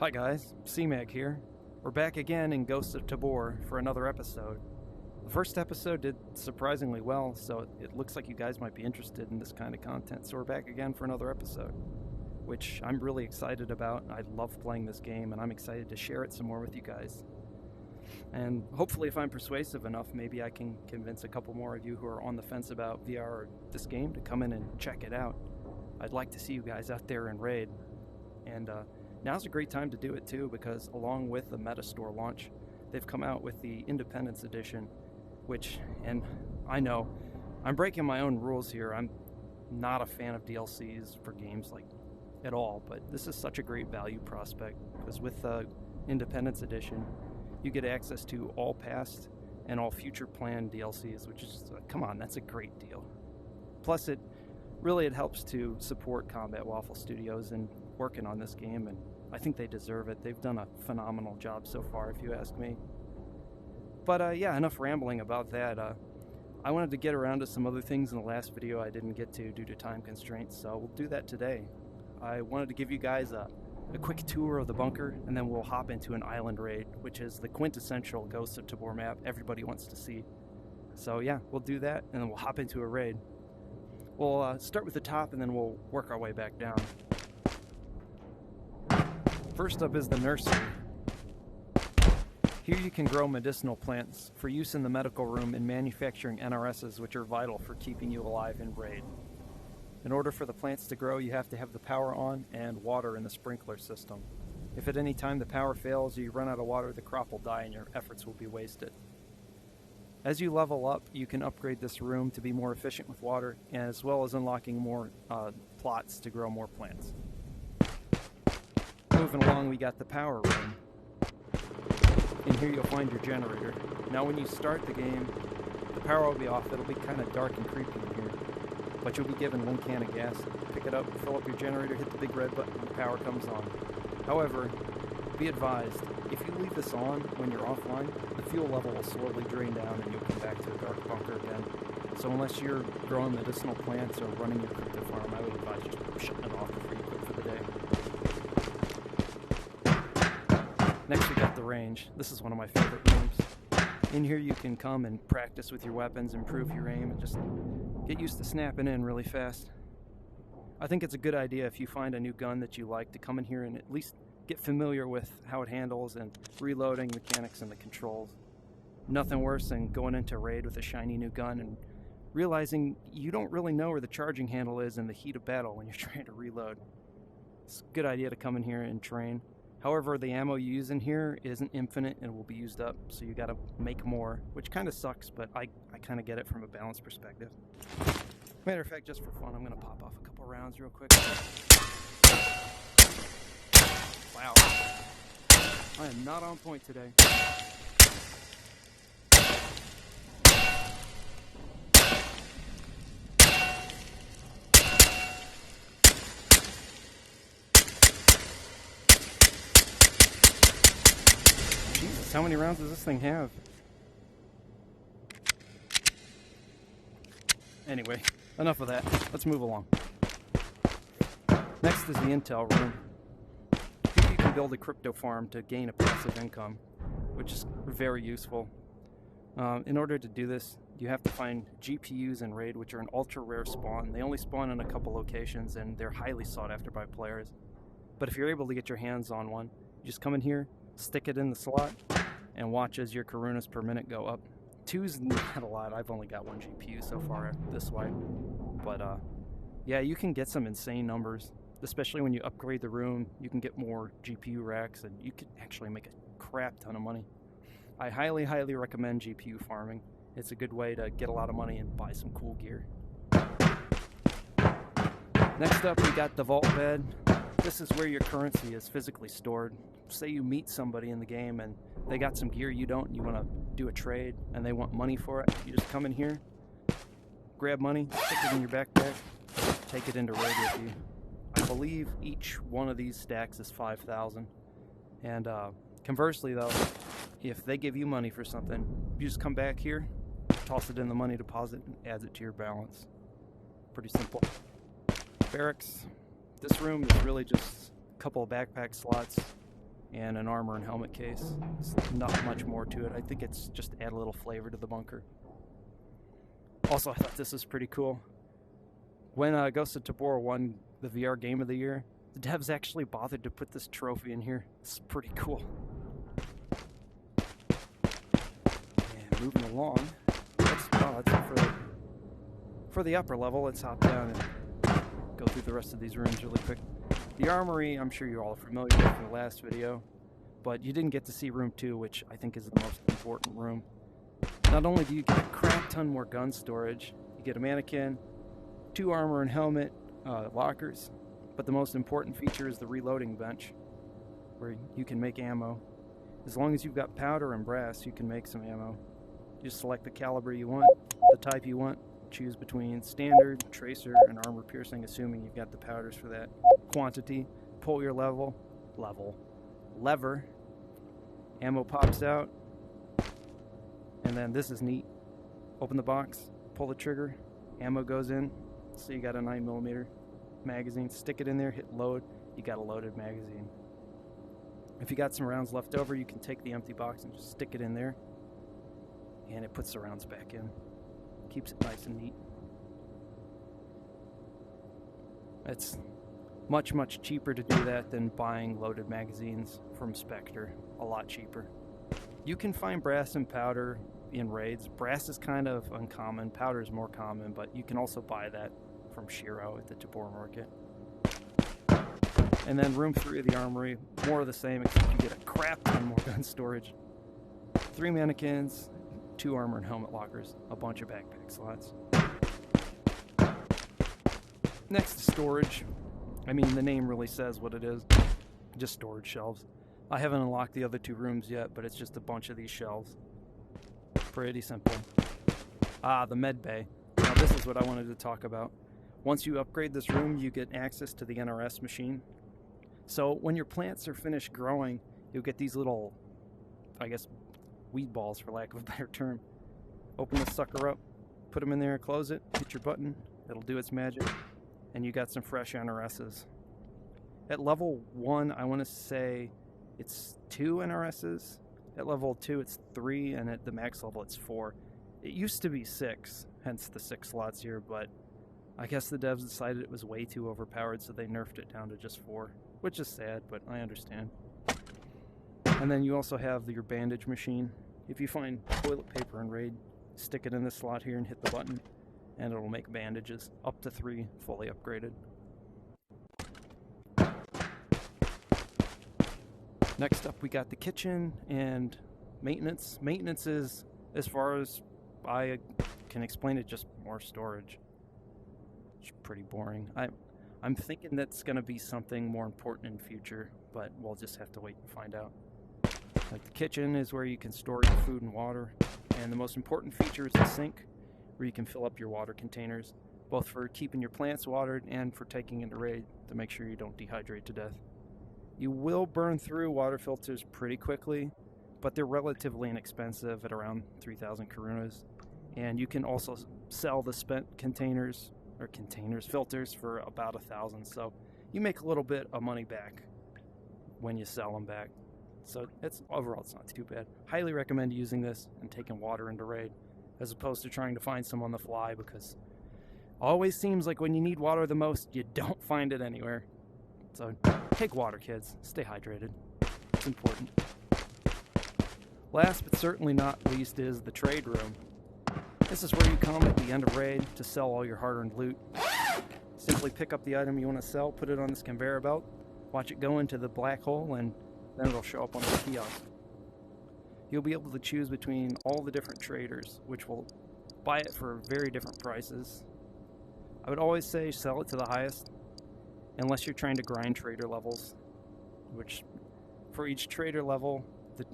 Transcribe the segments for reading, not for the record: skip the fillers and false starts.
Hi guys, C-Mag here. We're back again in Ghost of Tabor for another episode. The first episode did surprisingly well, so it looks like you guys might be interested in this kind of content, so we're back again for another episode, which I'm really excited about. I love playing this game, and I'm excited to share it some more with you guys. And hopefully if I'm persuasive enough, maybe I can convince a couple more of you who are on the fence about VR or this game to come in and check it out. I'd like to see you guys out there in Raid. And now's a great time to do it too, because along with the Metastore launch, they've come out with the Independence Edition, which, and I know, I'm breaking my own rules here. I'm not a fan of DLCs for games like at all, but this is such a great value prospect, because with the Independence Edition, you get access to all past and all future planned DLCs, which is, come on, that's a great deal. Plus, it helps to support Combat Waffle Studios in working on this game, and I think they deserve it. They've done a phenomenal job so far, if you ask me. But yeah, enough rambling about that. I wanted to get around to some other things in the last video I didn't get to due to time constraints, so we'll do that today. I wanted to give you guys a quick tour of the bunker, and then we'll hop into an island raid, which is the quintessential Ghost of Tabor map everybody wants to see. So yeah, we'll do that, and then we'll hop into a raid. We'll start with the top, and then we'll work our way back down. First up is the nursery. Here you can grow medicinal plants for use in the medical room and manufacturing NRSs, which are vital for keeping you alive in Raid. In order for the plants to grow, you have to have the power on and water in the sprinkler system. If at any time the power fails or you run out of water, the crop will die and your efforts will be wasted. As you level up, you can upgrade this room to be more efficient with water, as well as unlocking more plots to grow more plants. Moving along, we got the power room. In here you'll find your generator. Now when you start the game, the power will be off. It'll be kind of dark and creepy in here, but you'll be given one can of gas. Pick it up, fill up your generator, hit the big red button, and the power comes on. However, be advised, if you leave this on when you're offline, the fuel level will slowly drain down and you'll come back to a dark bunker again. So unless you're growing medicinal plants or running your crypto farm, I would advise just shutting it off before you quit for the day. Next we got the range. This is one of my favorite rooms. In here you can come and practice with your weapons, improve your aim, and just get used to snapping in really fast. I think it's a good idea if you find a new gun that you like to come in here and at least get familiar with how it handles and reloading mechanics and the controls. Nothing worse than going into Raid with a shiny new gun and realizing you don't really know where the charging handle is in the heat of battle when you're trying to reload. It's a good idea to come in here and train. However, the ammo you use in here isn't infinite and will be used up, so you gotta make more, which kind of sucks, but I kind of get it from a balance perspective. Matter of fact, just for fun, I'm gonna pop off a couple rounds real quick. Wow. I am not on point today. Jesus, how many rounds does this thing have? Anyway, enough of that. Let's move along. Next is the intel room. Here you can build a crypto farm to gain a passive income, which is very useful. In order to do this, you have to find GPUs in Raid, which are an ultra rare spawn. They only spawn in a couple locations and they're highly sought after by players. But if you're able to get your hands on one, you just come in here, stick it in the slot, and watch as your Karunas per minute go up. 2's not a lot. I've only got one GPU so far this way. But yeah, you can get some insane numbers, especially when you upgrade the room. You can get more GPU racks, and you can actually make a crap ton of money. I highly, highly recommend GPU farming. It's a good way to get a lot of money and buy some cool gear. Next up, we got the vault bed. This is where your currency is physically stored. Say you meet somebody in the game and they got some gear you don't, and you want to do a trade and they want money for it. You just come in here, grab money, stick it in your backpack, take it into Raid with you. I believe each one of these stacks is 5,000. And conversely though, if they give you money for something, you just come back here, toss it in the money deposit, and adds it to your balance. Pretty simple. Barracks. This room is really just a couple of backpack slots, and an armor and helmet case. It's not much more to it. I think it's just to add a little flavor to the bunker. Also, I thought this was pretty cool. When Ghost of Tabor won the VR Game of the Year, the devs actually bothered to put this trophy in here. It's pretty cool. And moving along, that's it for the upper level. Let's hop down and go through the rest of these rooms really quick. The armory, I'm sure you're all familiar with from the last video, but you didn't get to see room 2, which I think is the most important room. Not only do you get a crap ton more gun storage, you get a mannequin, 2 armor and helmet lockers, but the most important feature is the reloading bench, where you can make ammo. As long as you've got powder and brass, you can make some ammo. You just select the caliber you want, the type you want, choose between standard, tracer, and armor piercing, assuming you've got the powders for that quantity. Pull your lever, ammo pops out, and then this is neat. Open the box, pull the trigger, ammo goes in, so you got a 9mm magazine. Stick it in there, hit load, you got a loaded magazine. If you got some rounds left over, you can take the empty box and just stick it in there, and it puts the rounds back in. Keeps it nice and neat. It's much, much cheaper to do that than buying loaded magazines from Spectre. A lot cheaper. You can find brass and powder in raids. Brass is kind of uncommon, powder is more common, but you can also buy that from Shiro at the Tabor market. And then room 3 of the armory, more of the same, except you get a crap ton more gun storage. 3 mannequins, 2 armor and helmet lockers, a bunch of backpack slots. Next to storage, I mean, the name really says what it is, just storage shelves. I haven't unlocked the other 2 rooms yet, but it's just a bunch of these shelves. Pretty simple. The med bay. Now this is what I wanted to talk about. Once you upgrade this room, you get access to the NRS machine. So when your plants are finished growing, you'll get these little, I guess, weed balls, for lack of a better term. Open the sucker up, put them in there, close it, hit your button, it'll do its magic, and you got some fresh NRSs. At level 1, I want to say it's 2 NRSs. At level 2, it's 3, and at the max level, it's 4. It used to be 6, hence the 6 slots here, but I guess the devs decided it was way too overpowered, so they nerfed it down to just 4, which is sad, but I understand. And then you also have your bandage machine. If you find toilet paper in raid, stick it in this slot here and hit the button, and it'll make bandages, up to 3, fully upgraded. Next up, we got the kitchen and maintenance. Maintenance is, as far as I can explain it, just more storage. It's pretty boring. I'm thinking that's going to be something more important in the future, but we'll just have to wait and find out. Like, the kitchen is where you can store your food and water, and the most important feature is the sink, where you can fill up your water containers, both for keeping your plants watered and for taking into raid to make sure you don't dehydrate to death. You will burn through water filters pretty quickly, but they're relatively inexpensive at around 3,000 karunas, and you can also sell the spent filters for about 1,000, so you make a little bit of money back when you sell them back. So overall it's not too bad. Highly recommend using this and taking water into raid, as opposed to trying to find some on the fly, because it always seems like when you need water the most, you don't find it anywhere. So take water, kids. Stay hydrated. It's important. Last but certainly not least is the trade room. This is where you come at the end of raid to sell all your hard-earned loot. Simply pick up the item you want to sell, put it on this conveyor belt, watch it go into the black hole, and then it'll show up on the kiosk. You'll be able to choose between all the different traders, which will buy it for very different prices. I would always say sell it to the highest, unless you're trying to grind trader levels, which for each trader level, the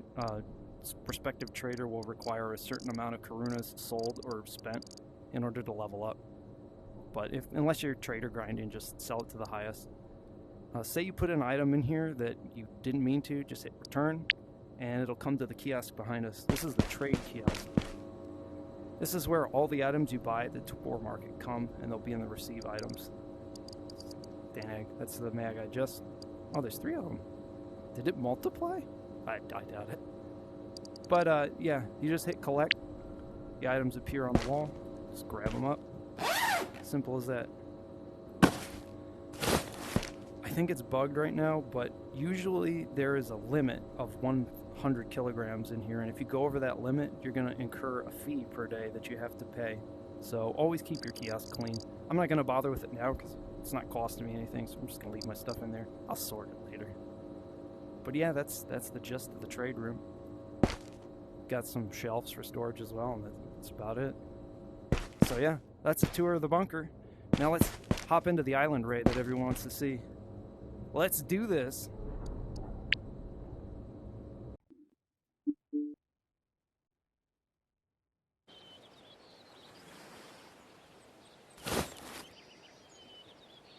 prospective trader will require a certain amount of karunas sold or spent in order to level up. But unless you're trader grinding, just sell it to the highest. Say you put an item in here that you didn't mean to, just hit return, and it'll come to the kiosk behind us. This is the trade kiosk. This is where all the items you buy at the Tabor market come, and they'll be in the receive items. Dang, that's the mag I just... Oh, there's 3 of them. Did it multiply? I doubt it. But yeah, you just hit collect. The items appear on the wall. Just grab them up. Simple as that. I think it's bugged right now, but usually there is a limit of 100 kilograms in here, and if you go over that limit, you're going to incur a fee per day that you have to pay. So always keep your kiosk clean. I'm not going to bother with it now because it's not costing me anything, so I'm just going to leave my stuff in there. I'll sort it later. But yeah, that's the gist of the trade room. Got some shelves for storage as well, and that's about it. So yeah, that's a tour of the bunker. Now let's hop into the island raid that everyone wants to see. Let's do this.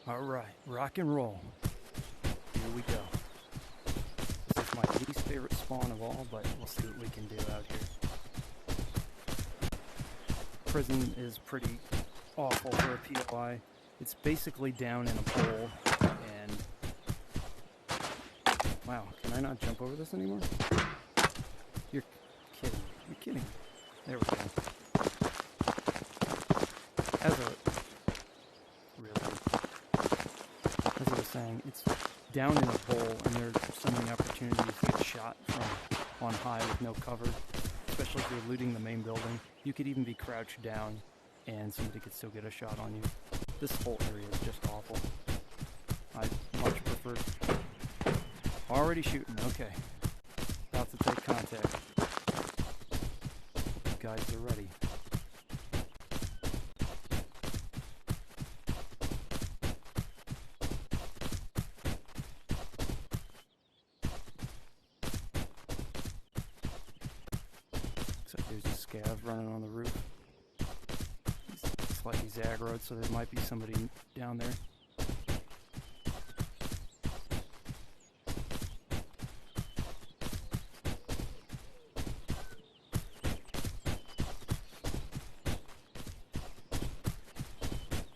All right, rock and roll. Here we go. This is my least favorite spawn of all, but we'll see what we can do out here. Prison is pretty awful for a POI. It's basically down in a bowl, and wow, can I not jump over this anymore? You're kidding. You're kidding. There we go. As I was saying, it's down in a bowl, and there are so many opportunities to get shot from on high with no cover, especially if you're looting the main building. You could even be crouched down, and somebody could still get a shot on you. This whole area is just awful. I much prefer... Already shooting, okay. About to take contact. Hope you guys are ready. There's a scav running on the roof. It's like he's aggroed, so there might be somebody down there.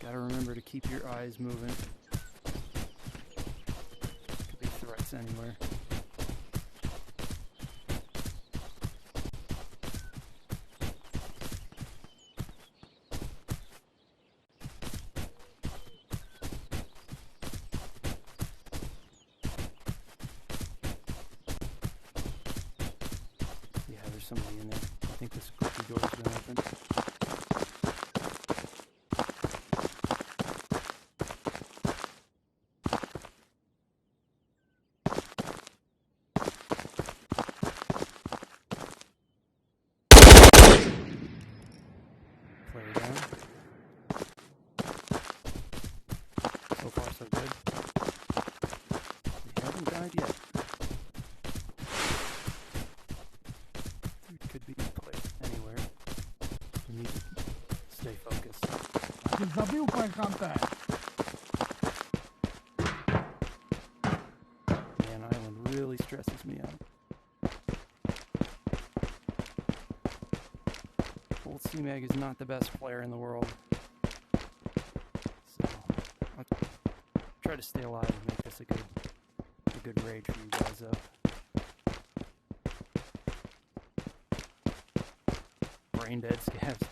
Gotta remember to keep your eyes moving. Could be threats anywhere. There's somebody in there. I think this cookie door's been opened. Player down. So far so good. We haven't died yet. Could be placed anywhere. We need to stay focused. Man, Island really stresses me out. Old C-Mag is not the best player in the world. So, I'll try to stay alive and make this a good raid for you guys though. Brain dead scavs.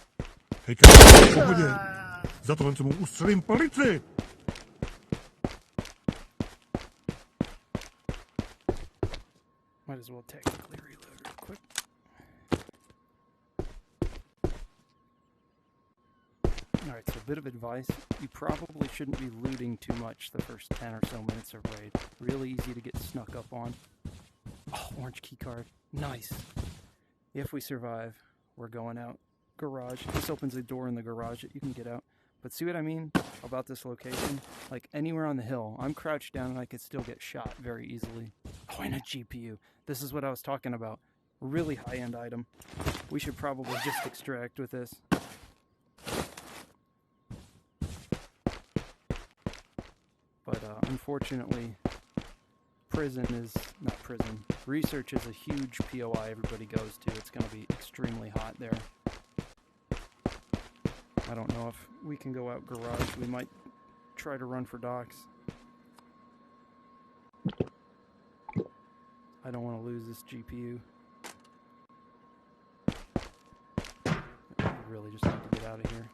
Hej, v pohodě. Za tohle mu ustřelím palici! Might as well technically reload real quick. Alright, so a bit of advice. You probably shouldn't be looting too much the first 10 or so minutes of raid. Really easy to get snuck up on. Oh, orange keycard. Nice. If we survive, we're going out. Garage. This opens a door in the garage that you can get out. But see what I mean about this location? Like anywhere on the hill, I'm crouched down and I could still get shot very easily. Oh, and a GPU. This is what I was talking about. Really high-end item. We should probably just extract with this. But unfortunately, research is a huge POI everybody goes to. It's going to be extremely hot there. I don't know if we can go out garage. We might try to run for docks. I don't want to lose this GPU. I really just need to get out of here.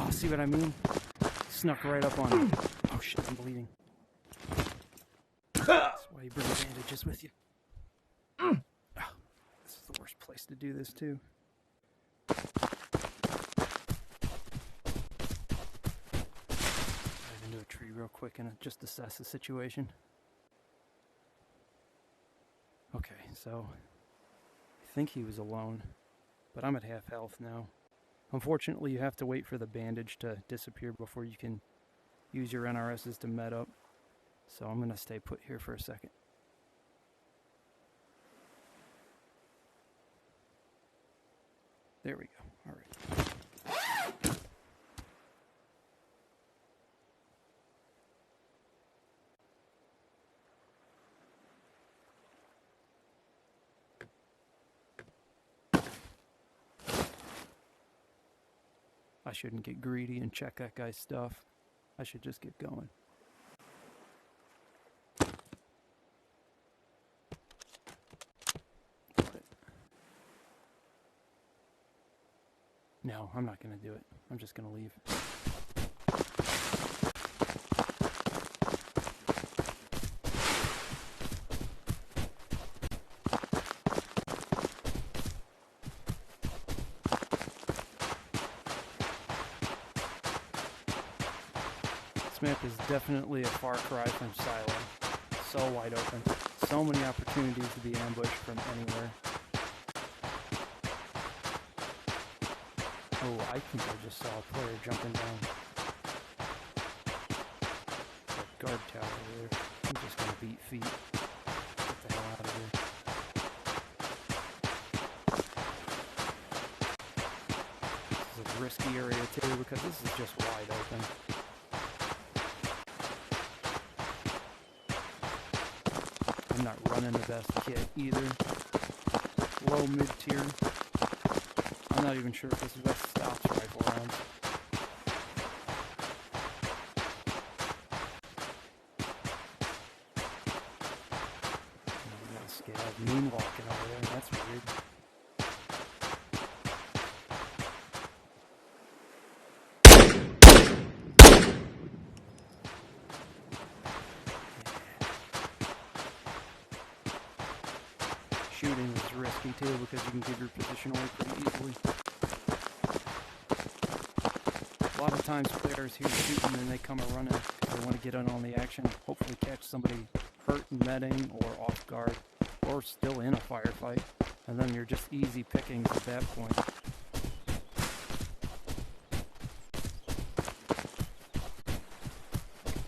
See what I mean? Snuck right up on me. Oh shit, I'm bleeding. That's why you bring bandages with you. Oh, this is the worst place to do this too. Dive into a tree real quick and just assess the situation. Okay, so I think he was alone, but I'm at half health now. Unfortunately, you have to wait for the bandage to disappear before you can use your NRSs to med up. So I'm going to stay put here for a second. There we go. All right. I shouldn't get greedy and check that guy's stuff. I should just get going. No, I'm not going to do it. I'm just going to leave. This map is definitely a far cry from Silo. So wide open. So many opportunities to be ambushed from anywhere. Oh, I think I just saw a player jumping down that guard tower over there. I'm just gonna beat feet. Get the hell out of here. This is a risky area too because this is just wide open. I'm not running the best kit either. Low mid-tier. I'm not even sure if this is the best stops rifle rounds. I got a scav moonwalking over there. That's weird. Shooting is risky too because you can give your position away pretty easily. A lot of times players hear shooting and they come a running because they want to get in on the action, hopefully catch somebody hurt and medding or off guard or still in a firefight, and then you're just easy pickings at that point.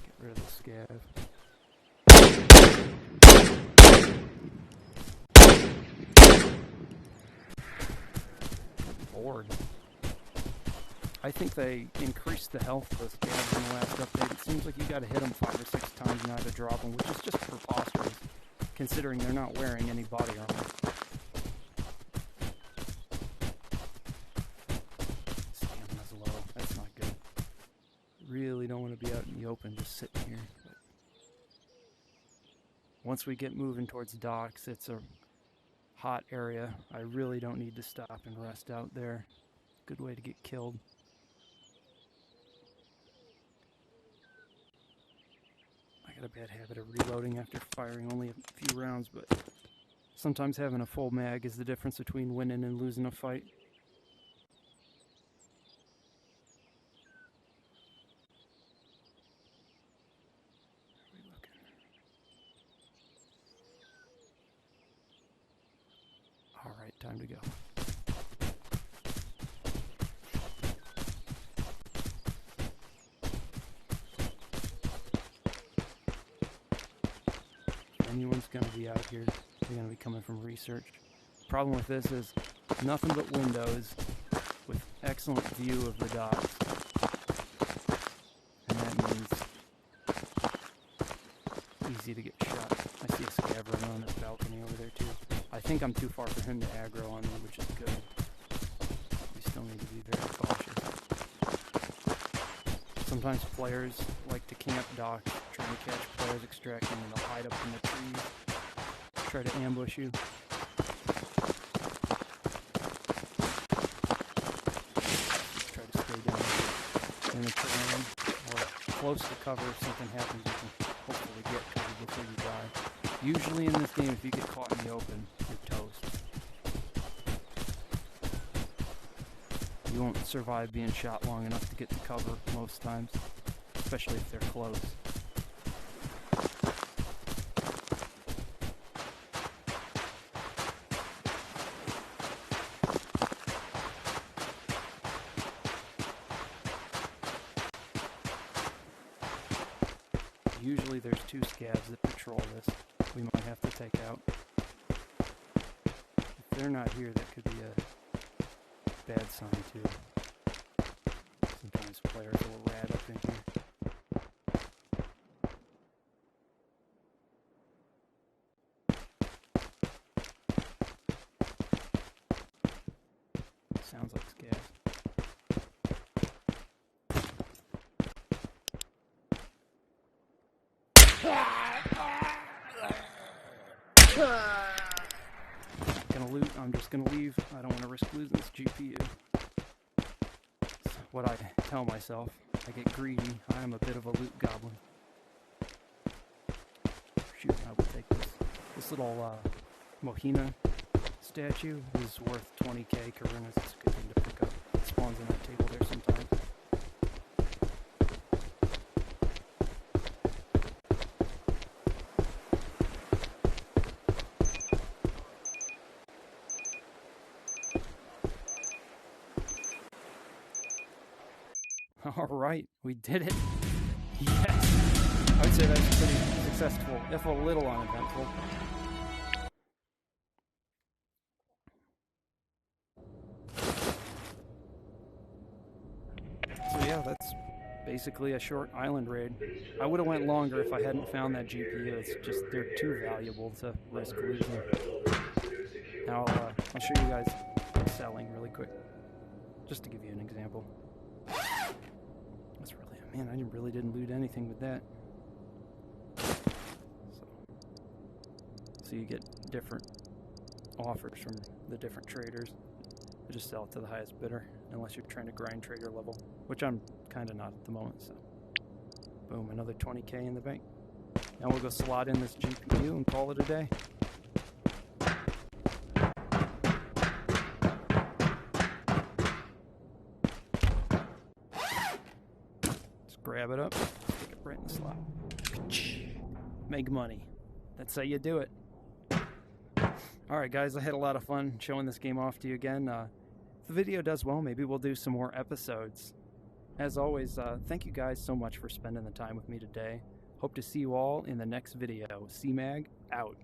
Get rid of the scav. Bored. I think they increased the health of the scavs in the last update. It seems like you gotta hit them 5 or 6 times now to drop them, which is just preposterous, considering they're not wearing any body armor. Stamina's low. That's not good. Really don't want to be out in the open just sitting here. But once we get moving towards docks, it's a hot area. I really don't need to stop and rest out there. Good way to get killed. I got a bad habit of reloading after firing only a few rounds, but sometimes having a full mag is the difference between winning and losing a fight. Where are we looking? All right, time to go. If anyone's going to be out here, they're going to be coming from research. The problem with this is nothing but windows with excellent view of the docks. And that means easy to get shot. I see a scav running on this balcony over there too. I think I'm too far for him to aggro on me, which is good. We still need to be very cautious. Sometimes players like to camp dock, trying to catch players extracting, and they'll hide up in the trees, try to ambush you. Try to stay down in the terrain or close to cover. If something happens, you can hopefully get cover before you die. Usually in this game, if you get caught in the open, you're toast. You won't survive being shot long enough to get to cover most times, especially if they're close. Usually there's 2 scavs that patrol this. We might have to take out. If they're not here, that could be a bad sign too. Sometimes players will rat up in here. Sounds like scavs. Gonna loot, I'm just gonna leave. I don't want to risk losing this GPU. It's what I tell myself. I get greedy. I am a bit of a loot goblin. Shoot, I will take this. This little Mohina statue is worth 20k Karunas. It's a good thing to pick up. It spawns on that table there sometimes. Alright, we did it. Yes! I would say that was pretty successful, if a little uneventful. So yeah, that's basically a short island raid. I would have went longer if I hadn't found that GPU. It's just, they're too valuable to risk losing. Now I'll show you guys selling really quick, just to give you an example. That's really, man, I really didn't loot anything with that. So you get different offers from the different traders. You just sell it to the highest bidder, unless you're trying to grind trader level, which I'm kind of not at the moment, so. Boom, another 20k in the bank. Now we'll go slot in this GPU and call it a day. Grab it up, stick it right in the slot. Make money. That's how you do it. Alright guys, I had a lot of fun showing this game off to you again. If the video does well, maybe we'll do some more episodes. As always, thank you guys so much for spending the time with me today. Hope to see you all in the next video. CMAG, out.